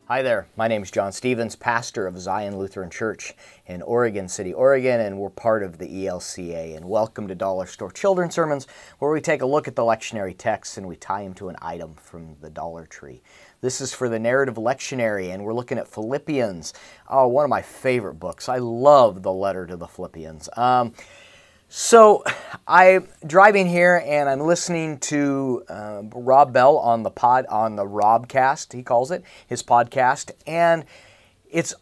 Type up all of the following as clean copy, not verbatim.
Hi there, my name is John Stevens, pastor of Zion Lutheran Church in Oregon City, Oregon, and we're part of the ELCA. And welcome to Dollar Store Children's Sermons, where we take a look at the lectionary texts and we tie them to an item from the Dollar Tree. This is for the narrative lectionary, and we're looking at Philippians. Oh, one of my favorite books. I love the letter to the Philippians. So I'm driving here and I'm listening to Rob Bell on the Robcast, he calls it, his podcast, and it's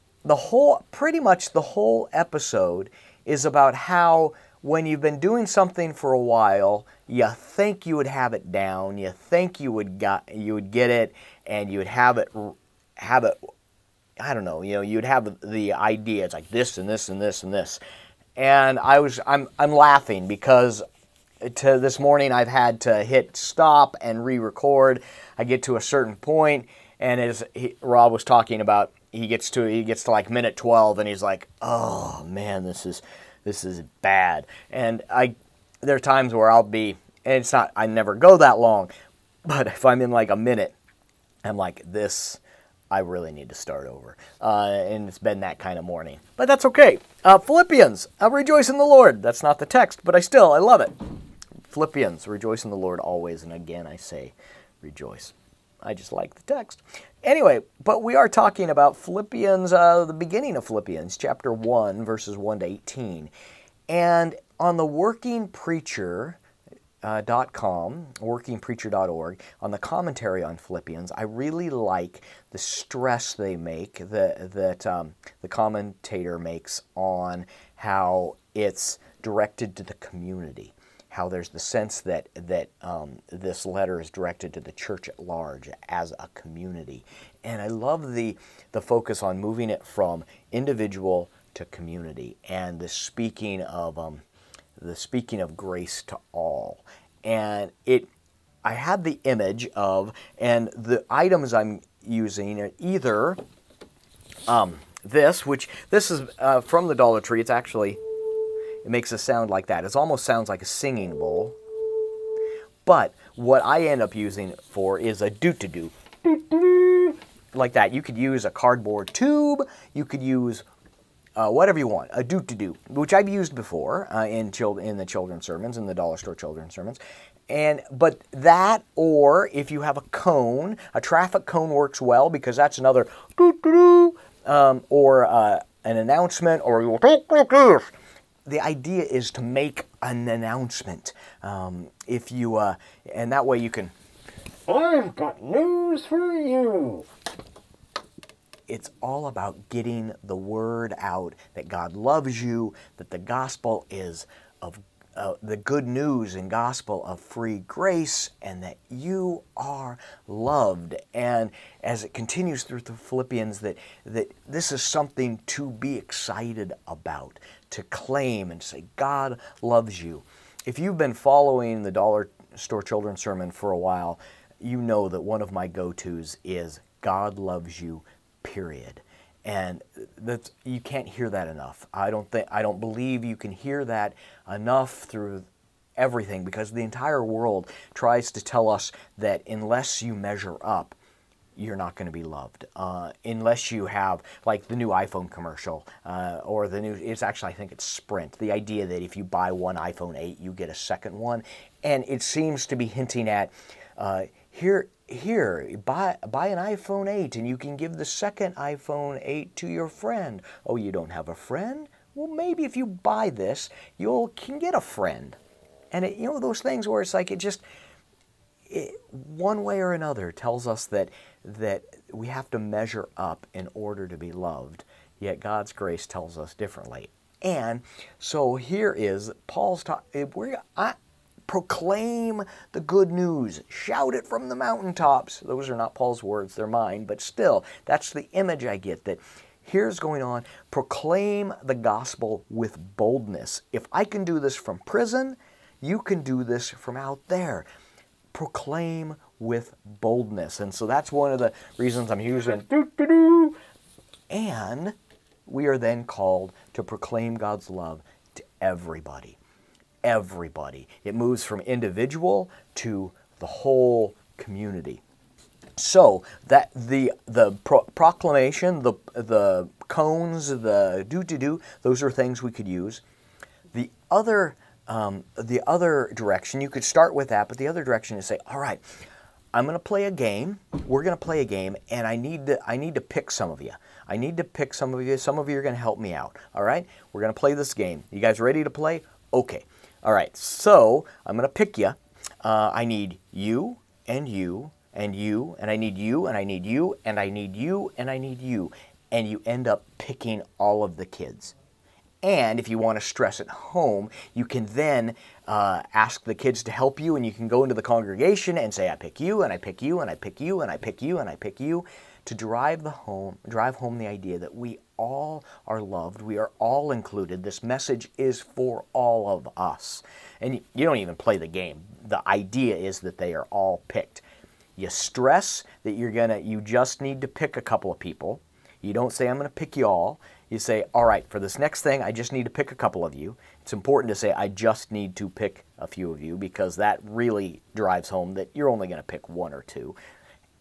pretty much the whole episode is about how when you've been doing something for a while, you think you would have it down, you think you would get it, and you would have it. I don't know, you'd have the idea. It's like this and this and this and this. And I'm laughing because this morning I've had to hit stop and re-record. I get to a certain point, and as Rob was talking about, he gets to like minute 12, and he's like, "Oh man, this is bad." And there are times where I'll be, and it's not, I never go that long, but if I'm in like a minute, I'm like, this, I really need to start over. And it's been that kind of morning. But that's okay. Philippians, rejoice in the Lord. That's not the text, but I love it. Philippians, rejoice in the Lord always. And again, I say rejoice. I just like the text. Anyway, but we are talking about Philippians, the beginning of Philippians, chapter 1, verses 1 to 18. And on the workingpreacher.com, workingpreacher.org, on the commentary on Philippians, I really like the stress they make, that the commentator makes on how it's directed to the community, how there's the sense that this letter is directed to the church at large as a community. And I love the focus on moving it from individual to community, and the speaking of grace to all. And I had the image of, and the items I'm using are either this is from the Dollar Tree. It's actually, it makes a sound like that. It almost sounds like a singing bowl. But what I end up using it for is a doo-doo-doo. Like that. You could use a cardboard tube. You could use whatever you want, a doo-doo-doo, which I've used before in the children's sermons, in the Dollar Store children's sermons. But that, or if you have a cone, a traffic cone works well because that's another doo-doo-doo, or an announcement, or you'll take this. The idea is to make an announcement. And that way you can, I've got news for you. It's all about getting the word out that God loves you, that the gospel is of the good news and gospel of free grace, and that you are loved. And as it continues through the Philippians, that this is something to be excited about, to claim and say, God loves you. If you've been following the Dollar Store Children's Sermon for a while, you know that one of my go-tos is God loves you, period. And you can't hear that enough. I don't believe you can hear that enough through everything, because the entire world tries to tell us that unless you measure up, you're not going to be loved. Unless you have, like the new iPhone commercial, or it's actually, I think it's Sprint, the idea that if you buy one iPhone 8, you get a second one. And it seems to be hinting at, here, buy an iPhone 8 and you can give the second iPhone 8 to your friend. Oh, you don't have a friend? Well, maybe if you buy this, you can get a friend. And those things where it's like one way or another tells us that we have to measure up in order to be loved. Yet God's grace tells us differently. And so here is Paul's proclaim the good news. Shout it from the mountaintops. Those are not Paul's words, they're mine, but still, that's the image I get, that here's going on. Proclaim the gospel with boldness. If I can do this from prison, you can do this from out there. Proclaim with boldness. And so that's one of the reasons I'm using doo-doo-doo. And we are then called to proclaim God's love to everybody. Everybody. It moves from individual to the whole community. So that the proclamation, the cones, the do, those are things we could use. The other direction, you could start with that, but the other direction is say, all right, I'm going to play a game. We're going to play a game, and I need to pick some of you. I need to pick some of you. Some of you are going to help me out. All right, we're going to play this game. You guys ready to play? Okay. All right. So I'm going to pick you. I need you and you and you, and I need you and I need you and I need you and I need you, and you end up picking all of the kids. And if you want to stress at home, you can then ask the kids to help you, and you can go into the congregation and say, I pick you, and I pick you, and I pick you, and I pick you, and I pick you, to drive home the idea that we all are loved, we are all included. This message is for all of us. And you don't even play the game. The idea is that they are all picked. You stress that you just need to pick a couple of people. You don't say, I'm going to pick you all. You say, all right, for this next thing, I just need to pick a couple of you. It's important to say, I just need to pick a few of you, because that really drives home that you're only going to pick one or two.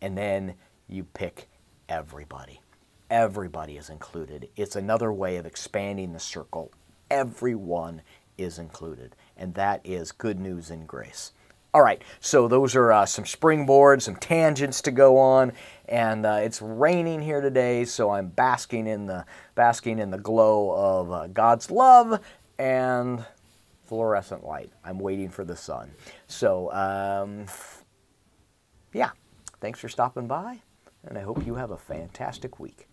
And then you pick everybody. Everybody is included. It's another way of expanding the circle. Everyone is included. And that is good news and grace. All right, so those are some springboards, some tangents to go on, and it's raining here today, so I'm basking in the glow of God's love and fluorescent light. I'm waiting for the sun. So, yeah, thanks for stopping by, and I hope you have a fantastic week.